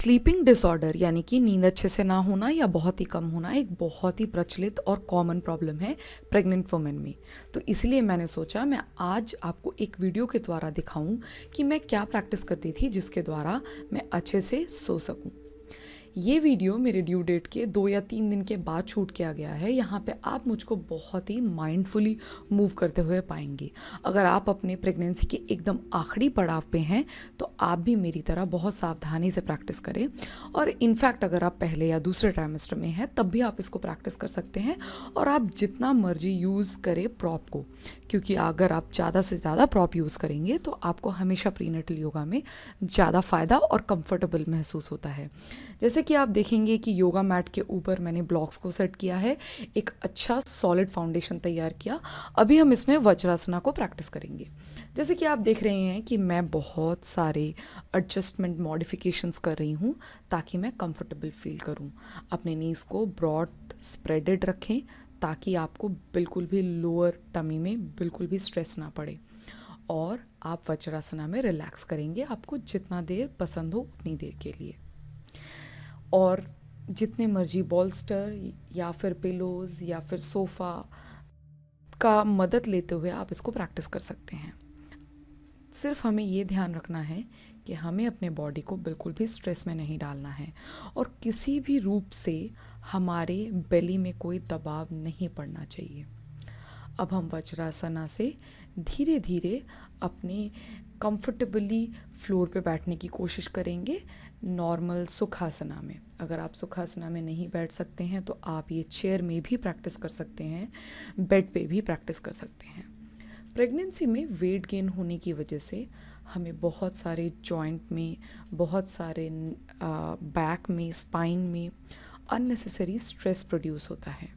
Sleeping disorder यानी कि नींद अच्छे से ना होना या बहुत ही कम होना एक बहुत ही प्रचलित और कॉमन प्रॉब्लम है प्रेग्नेंट वुमेन में। तो इसलिए मैंने सोचा मैं आज आपको एक वीडियो के द्वारा दिखाऊं कि मैं क्या प्रैक्टिस करती थी जिसके द्वारा मैं अच्छे से सो सकूं। ये वीडियो मेरे ड्यू डेट के 2 या 3 दिन के बाद शूट किया गया है। यहाँ पे आप मुझको बहुत ही माइंडफुली मूव करते हुए पाएंगे। अगर आप अपने प्रेगनेंसी के एकदम आखिरी पड़ाव पे हैं तो आप भी मेरी तरह बहुत सावधानी से प्रैक्टिस करें। और इनफैक्ट अगर आप पहले या दूसरे ट्राइमेस्टर में हैं तब भी आप इसको प्रैक्टिस कर सकते हैं। और आप जितना मर्जी यूज़ करें प्रॉप को, क्योंकि अगर आप ज़्यादा से ज़्यादा प्रॉप यूज़ करेंगे तो आपको हमेशा प्रीनेटल योगा में ज़्यादा फ़ायदा और कंफर्टेबल महसूस होता है। जैसे कि आप देखेंगे कि योगा मैट के ऊपर मैंने ब्लॉक्स को सेट किया है, एक अच्छा सॉलिड फाउंडेशन तैयार किया। अभी हम इसमें वज्रासना को प्रैक्टिस करेंगे। जैसे कि आप देख रहे हैं कि मैं बहुत सारे एडजस्टमेंट मॉडिफिकेशंस कर रही हूँ ताकि मैं कंफर्टेबल फील करूँ। अपने नीज को ब्रॉड स्प्रेडेड रखें ताकि आपको बिल्कुल भी लोअर टमी में बिल्कुल भी स्ट्रेस ना पड़े। और आप वज्रासना में रिलैक्स करेंगे, आपको जितना देर पसंद हो उतनी देर के लिए। और जितने मर्जी बॉल्स्टर या फिर पिलोज या फिर सोफ़ा का मदद लेते हुए आप इसको प्रैक्टिस कर सकते हैं। सिर्फ हमें ये ध्यान रखना है कि हमें अपने बॉडी को बिल्कुल भी स्ट्रेस में नहीं डालना है और किसी भी रूप से हमारे बेली में कोई दबाव नहीं पड़ना चाहिए। अब हम वज्रासना से धीरे धीरे अपने कंफर्टेबली फ्लोर पे बैठने की कोशिश करेंगे, नॉर्मल सुखासना में। अगर आप सुखासना में नहीं बैठ सकते हैं तो आप ये चेयर में भी प्रैक्टिस कर सकते हैं, बेड पे भी प्रैक्टिस कर सकते हैं। प्रेगनेंसी में वेट गेन होने की वजह से हमें बहुत सारे जॉइंट में, बहुत सारे बैक में, स्पाइन में अननेसेसरी स्ट्रेस प्रोड्यूस होता है।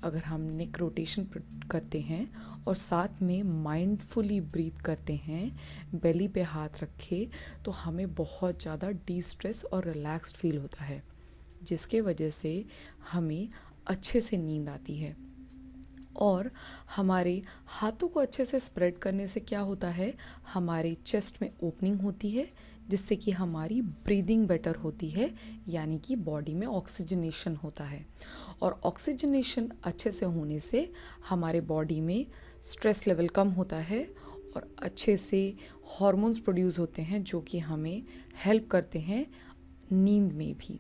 अगर हम नेक रोटेशन करते हैं और साथ में माइंडफुली ब्रीथ करते हैं, बेली पे हाथ रखे, तो हमें बहुत ज़्यादा डी स्ट्रेस और रिलैक्स्ड फील होता है, जिसके वजह से हमें अच्छे से नींद आती है। और हमारे हाथों को अच्छे से स्प्रेड करने से क्या होता है, हमारे चेस्ट में ओपनिंग होती है जिससे कि हमारी ब्रीदिंग बेटर होती है, यानी कि बॉडी में ऑक्सीजनेशन होता है। और ऑक्सीजनेशन अच्छे से होने से हमारे बॉडी में स्ट्रेस लेवल कम होता है और अच्छे से हॉर्मोन्स प्रोड्यूस होते हैं जो कि हमें हेल्प करते हैं नींद में भी।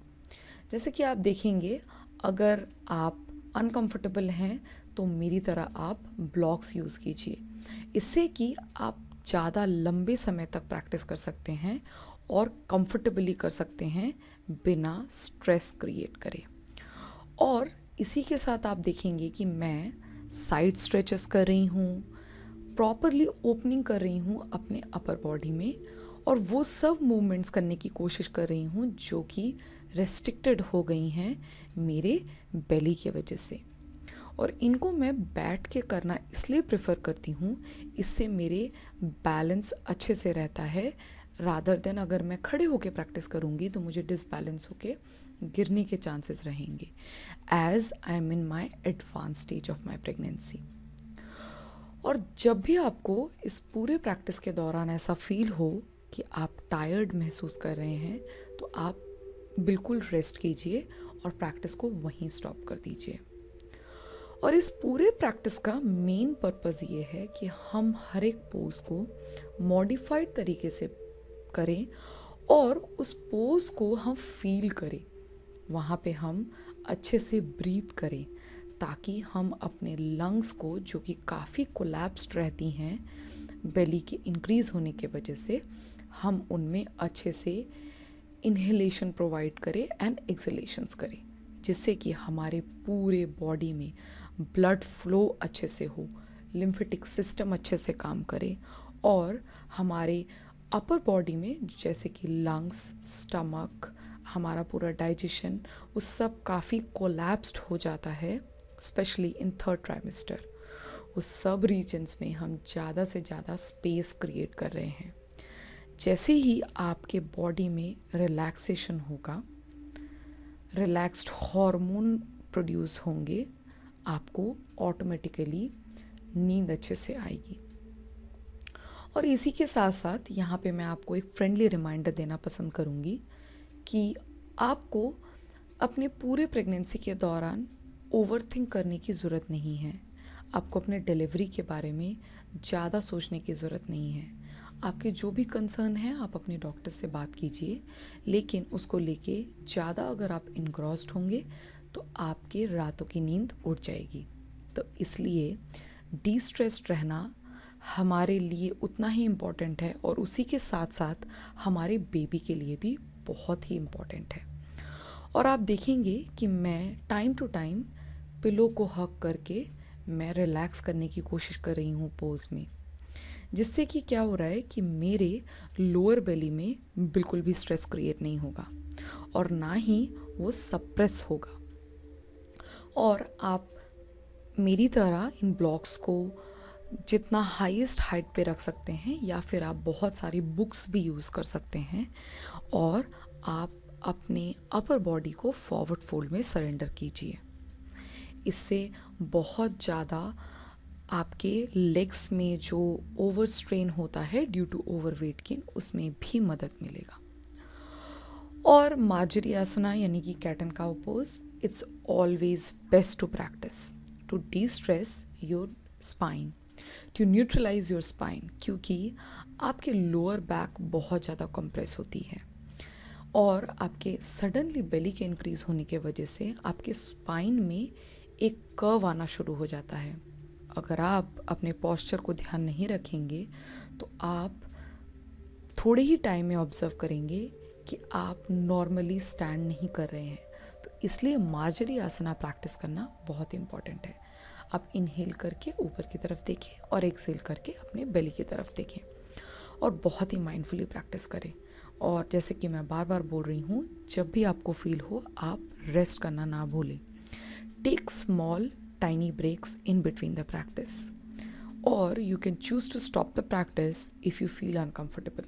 जैसे कि आप देखेंगे, अगर आप अनकंफर्टेबल हैं तो मेरी तरह आप ब्लॉक्स यूज़ कीजिए, इससे कि आप ज़्यादा लंबे समय तक प्रैक्टिस कर सकते हैं और कंफर्टेबली कर सकते हैं बिना स्ट्रेस क्रिएट करे। और इसी के साथ आप देखेंगे कि मैं साइड स्ट्रेचेस कर रही हूँ, प्रॉपरली ओपनिंग कर रही हूँ अपने अपर बॉडी में, और वो सब मूवमेंट्स करने की कोशिश कर रही हूँ जो कि रेस्ट्रिक्टेड हो गई हैं मेरे बेली की वजह से। और इनको मैं बैठ के करना इसलिए प्रेफर करती हूँ, इससे मेरे बैलेंस अच्छे से रहता है, रादर देन अगर मैं खड़े होके प्रैक्टिस करूँगी तो मुझे डिसबैलेंस होके गिरने के चांसेस रहेंगे, as I am in my advance stage of my pregnancy. और जब भी आपको इस पूरे प्रैक्टिस के दौरान ऐसा फील हो कि आप टायर्ड महसूस कर रहे हैं तो आप बिल्कुल रेस्ट कीजिए और प्रैक्टिस को वहीं स्टॉप कर दीजिए। और इस पूरे प्रैक्टिस का मेन पर्पस ये है कि हम हर एक पोज को मॉडिफाइड तरीके से करें और उस पोज को हम फील करें, वहाँ पे हम अच्छे से ब्रीथ करें ताकि हम अपने लंग्स को, जो कि काफ़ी कोलैप्स्ड रहती हैं बेली के इंक्रीज़ होने के वजह से, हम उनमें अच्छे से इन्हेलेशन प्रोवाइड करें एंड एक्सहेलेशंस करें, जिससे कि हमारे पूरे बॉडी में ब्लड फ्लो अच्छे से हो, लिम्फेटिक सिस्टम अच्छे से काम करे और हमारे अपर बॉडी में जैसे कि लंग्स, स्टमक, हमारा पूरा डाइजेशन, उस सब काफ़ी कोलैप्स्ड हो जाता है, स्पेशली इन थर्ड ट्राइमेस्टर। उस सब रीजन्स में हम ज़्यादा से ज़्यादा स्पेस क्रिएट कर रहे हैं। जैसे ही आपके बॉडी में रिलैक्सेशन होगा, रिलैक्स्ड हार्मोन प्रोड्यूस होंगे, आपको ऑटोमेटिकली नींद अच्छे से आएगी। और इसी के साथ साथ यहाँ पे मैं आपको एक फ्रेंडली रिमाइंडर देना पसंद करूँगी कि आपको अपने पूरे प्रेगनेंसी के दौरान ओवरथिंक करने की ज़रूरत नहीं है। आपको अपने डिलीवरी के बारे में ज़्यादा सोचने की ज़रूरत नहीं है। आपके जो भी कंसर्न है आप अपने डॉक्टर से बात कीजिए, लेकिन उसको लेके ज़्यादा अगर आप इन्ग्रॉस्ड होंगे तो आपके रातों की नींद उड़ जाएगी। तो इसलिए डिस्ट्रेस्ड रहना हमारे लिए उतना ही इम्पॉर्टेंट है और उसी के साथ साथ हमारे बेबी के लिए भी बहुत ही इम्पॉर्टेंट है। और आप देखेंगे कि मैं टाइम टू टाइम पिलो को हग करके मैं रिलैक्स करने की कोशिश कर रही हूँ पोज में, जिससे कि क्या हो रहा है कि मेरे लोअर बेली में बिल्कुल भी स्ट्रेस क्रिएट नहीं होगा और ना ही वो सप्रेस होगा। और आप मेरी तरह इन ब्लॉक्स को जितना हाईएस्ट हाइट पे रख सकते हैं, या फिर आप बहुत सारी बुक्स भी यूज़ कर सकते हैं और आप अपने अपर बॉडी को फॉरवर्ड फोल्ड में सरेंडर कीजिए। इससे बहुत ज़्यादा आपके लेग्स में जो ओवर स्ट्रेन होता है due to over weight gain, उसमें भी मदद मिलेगा। और मार्जरी आसना यानी कि cat and cow pose, it's always best to practice to destress your spine, to neutralize your spine, क्योंकि आपके लोअर बैक बहुत ज़्यादा कंप्रेस होती है और आपके सडनली बेली के इंक्रीज होने के वजह से आपके स्पाइन में एक कर्व आना शुरू हो जाता है। अगर आप अपने पोस्चर को ध्यान नहीं रखेंगे तो आप थोड़े ही टाइम में ऑब्जर्व करेंगे कि आप नॉर्मली स्टैंड नहीं कर रहे हैं। तो इसलिए मार्जरी आसना प्रैक्टिस करना बहुत इम्पॉर्टेंट है। आप इनहेल करके ऊपर की तरफ देखें और एक्सहेल करके अपने बेली की तरफ देखें और बहुत ही माइंडफुली प्रैक्टिस करें। और जैसे कि मैं बार बार बोल रही हूँ, जब भी आपको फील हो आप रेस्ट करना ना भूलें। Take small tiny breaks in between the practice, और you can choose to stop the practice if you feel uncomfortable.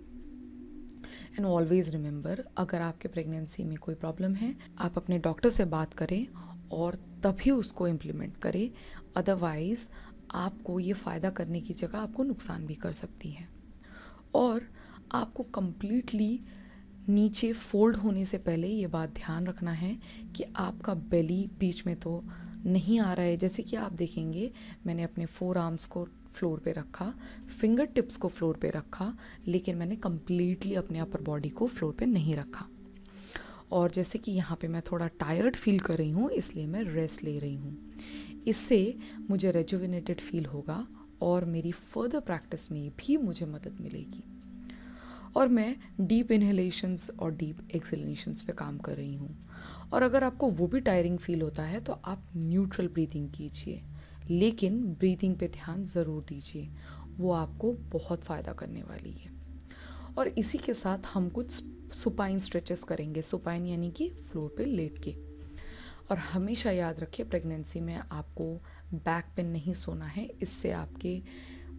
And always remember, अगर आपके प्रेगनेंसी में कोई प्रॉब्लम है आप अपने डॉक्टर से बात करें और तभी उसको इम्प्लीमेंट करें, अदरवाइज़ आपको ये फ़ायदा करने की जगह आपको नुकसान भी कर सकती है। और आपको कम्प्लीटली नीचे फोल्ड होने से पहले ये बात ध्यान रखना है कि आपका बेली बीच में तो नहीं आ रहा है। जैसे कि आप देखेंगे मैंने अपने 4 आर्म्स को फ्लोर पे रखा, फिंगर टिप्स को फ्लोर पे रखा, लेकिन मैंने कम्प्लीटली अपने अपर बॉडी को फ्लोर पे नहीं रखा। और जैसे कि यहाँ पे मैं थोड़ा टायर्ड फील कर रही हूँ, इसलिए मैं रेस्ट ले रही हूँ। इससे मुझे रेजुविनेटेड फील होगा और मेरी फर्दर प्रैक्टिस में भी मुझे मदद मिलेगी। और मैं डीप इनहेलेशंस और डीप एक्सहेलेशंस पे काम कर रही हूँ। और अगर आपको वो भी टायरिंग फील होता है तो आप न्यूट्रल ब्रीदिंग कीजिए, लेकिन ब्रीदिंग पे ध्यान ज़रूर दीजिए, वो आपको बहुत फ़ायदा करने वाली है। और इसी के साथ हम कुछ सुपाइन स्ट्रेचेस करेंगे। सुपाइन यानी कि फ्लोर पे लेट के। और हमेशा याद रखिए, प्रेगनेंसी में आपको बैक पे नहीं सोना है, इससे आपके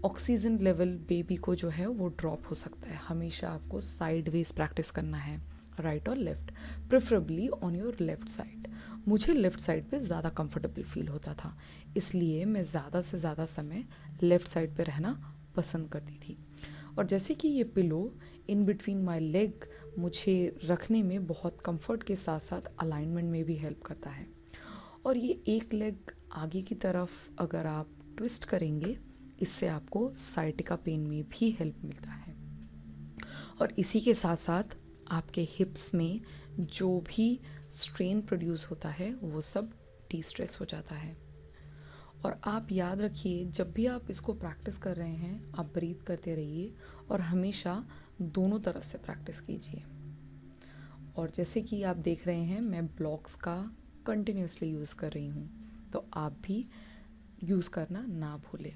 ऑक्सीजन लेवल बेबी को जो है वो ड्रॉप हो सकता है। हमेशा आपको साइड वेज प्रैक्टिस करना है, राइट और left, preferably on your left side. मुझे लेफ़्ट साइड पे ज़्यादा कंफर्टेबल फील होता था, इसलिए मैं ज़्यादा से ज़्यादा समय लेफ़्ट साइड पे रहना पसंद करती थी। और जैसे कि ये pillow in between my leg मुझे रखने में बहुत कंफर्ट के साथ साथ अलाइनमेंट में भी हेल्प करता है। और ये एक लेग आगे की तरफ अगर आप ट्विस्ट करेंगे, इससे आपको साइटिका पेन में भी हेल्प मिलता है। और इसी के साथ साथ आपके हिप्स में जो भी स्ट्रेन प्रोड्यूस होता है वो सब डिस्ट्रेस हो जाता है। और आप याद रखिए, जब भी आप इसको प्रैक्टिस कर रहे हैं आप ब्रीथ करते रहिए और हमेशा दोनों तरफ से प्रैक्टिस कीजिए। और जैसे कि आप देख रहे हैं मैं ब्लॉक्स का कंटिन्यूसली यूज़ कर रही हूँ, तो आप भी यूज़ करना ना भूलें।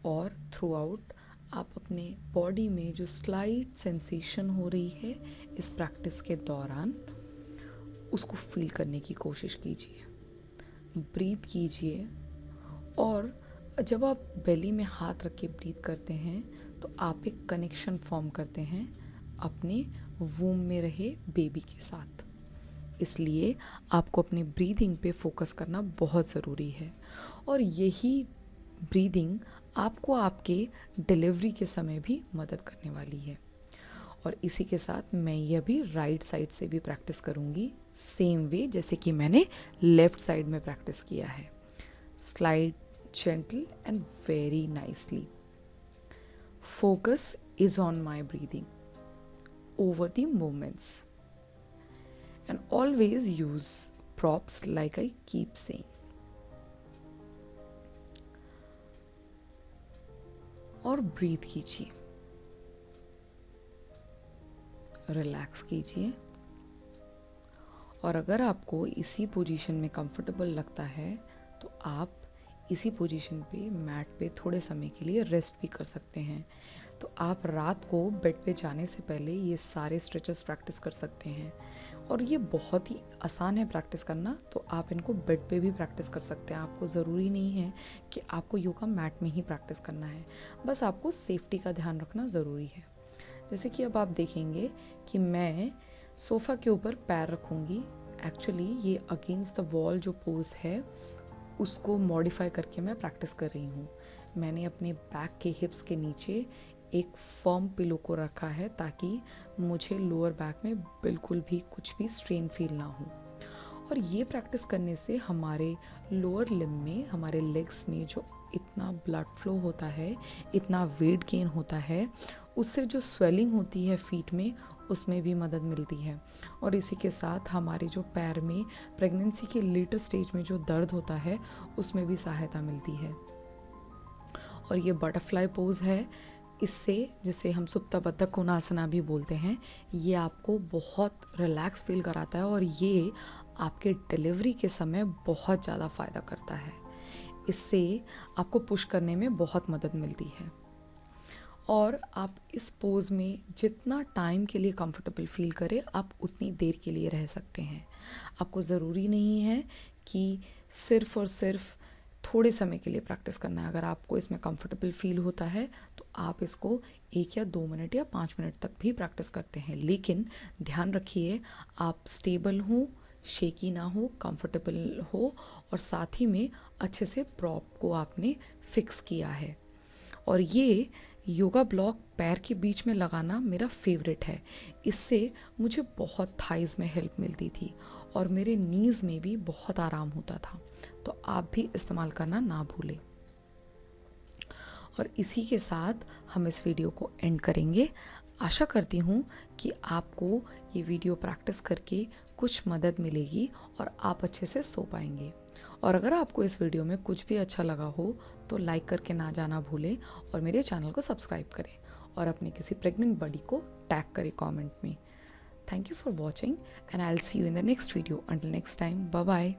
और थ्रू आउट आप अपने बॉडी में जो स्लाइट सेंसेशन हो रही है इस प्रैक्टिस के दौरान, उसको फील करने की कोशिश कीजिए, ब्रीथ कीजिए। और जब आप बेली में हाथ रख के ब्रीथ करते हैं तो आप एक कनेक्शन फॉर्म करते हैं अपने वूम में रहे बेबी के साथ। इसलिए आपको अपने ब्रीदिंग पे फोकस करना बहुत ज़रूरी है। और यही ब्रीदिंग आपको आपके डिलीवरी के समय भी मदद करने वाली है। और इसी के साथ मैं ये अभी राइट साइड से भी प्रैक्टिस करूँगी, सेम वे जैसे कि मैंने लेफ्ट साइड में प्रैक्टिस किया है। Slide gentle and very nicely. Focus is on my breathing over the moments, and always use props like I keep saying. और ब्रीथ कीजिए, रिलैक्स कीजिए। और अगर आपको इसी पोजीशन में कंफर्टेबल लगता है तो आप इसी पोजीशन पे मैट पे थोड़े समय के लिए रेस्ट भी कर सकते हैं। तो आप रात को बेड पे जाने से पहले ये सारे स्ट्रेचेस प्रैक्टिस कर सकते हैं। और ये बहुत ही आसान है प्रैक्टिस करना, तो आप इनको बेड पे भी प्रैक्टिस कर सकते हैं। आपको ज़रूरी नहीं है कि आपको योगा मैट में ही प्रैक्टिस करना है, बस आपको सेफ्टी का ध्यान रखना ज़रूरी है। जैसे कि अब आप देखेंगे कि मैं सोफ़ा के ऊपर पैर रखूँगी। एक्चुअली ये अगेंस्ट द वॉल जो पोज है उसको मॉडिफाई करके मैं प्रैक्टिस कर रही हूँ। मैंने अपने बैक के हिप्स के नीचे एक फर्म पिलो को रखा है ताकि मुझे लोअर बैक में बिल्कुल भी कुछ भी स्ट्रेन फील ना हो। और ये प्रैक्टिस करने से हमारे लोअर लिम्ब में, हमारे लेग्स में जो इतना ब्लड फ्लो होता है, इतना वेट गेन होता है, उससे जो स्वेलिंग होती है फीट में, उसमें भी मदद मिलती है। और इसी के साथ हमारे जो पैर में प्रेगनेंसी के लेटर स्टेज में जो दर्द होता है उसमें भी सहायता मिलती है। और ये बटरफ्लाई पोज है, इससे जिसे हम सुप्ता कोणासना भी बोलते हैं, ये आपको बहुत रिलैक्स फील कराता है और ये आपके डिलीवरी के समय बहुत ज़्यादा फ़ायदा करता है। इससे आपको पुश करने में बहुत मदद मिलती है। और आप इस पोज में जितना टाइम के लिए कंफर्टेबल फील करें, आप उतनी देर के लिए रह सकते हैं। आपको ज़रूरी नहीं है कि सिर्फ़ और सिर्फ थोड़े समय के लिए प्रैक्टिस करना है। अगर आपको इसमें कंफर्टेबल फील होता है तो आप इसको 1 या 2 मिनट या 5 मिनट तक भी प्रैक्टिस करते हैं। लेकिन ध्यान रखिए, आप स्टेबल हो, शेकी ना हो, कंफर्टेबल हो और साथ ही में अच्छे से प्रॉप को आपने फिक्स किया है। और ये योगा ब्लॉक पैर के बीच में लगाना मेरा फेवरेट है। इससे मुझे बहुत थाइज़ में हेल्प मिलती थी और मेरे नीज़ में भी बहुत आराम होता था। तो आप भी इस्तेमाल करना ना भूलें। और इसी के साथ हम इस वीडियो को एंड करेंगे। आशा करती हूँ कि आपको ये वीडियो प्रैक्टिस करके कुछ मदद मिलेगी और आप अच्छे से सो पाएंगे। और अगर आपको इस वीडियो में कुछ भी अच्छा लगा हो तो लाइक करके ना जाना भूलें और मेरे चैनल को सब्सक्राइब करें और अपने किसी प्रेग्नेंट बडी को टैग करें कमेंट में। Thank you for watching and I will see you in the next video. Until next time, bye bye.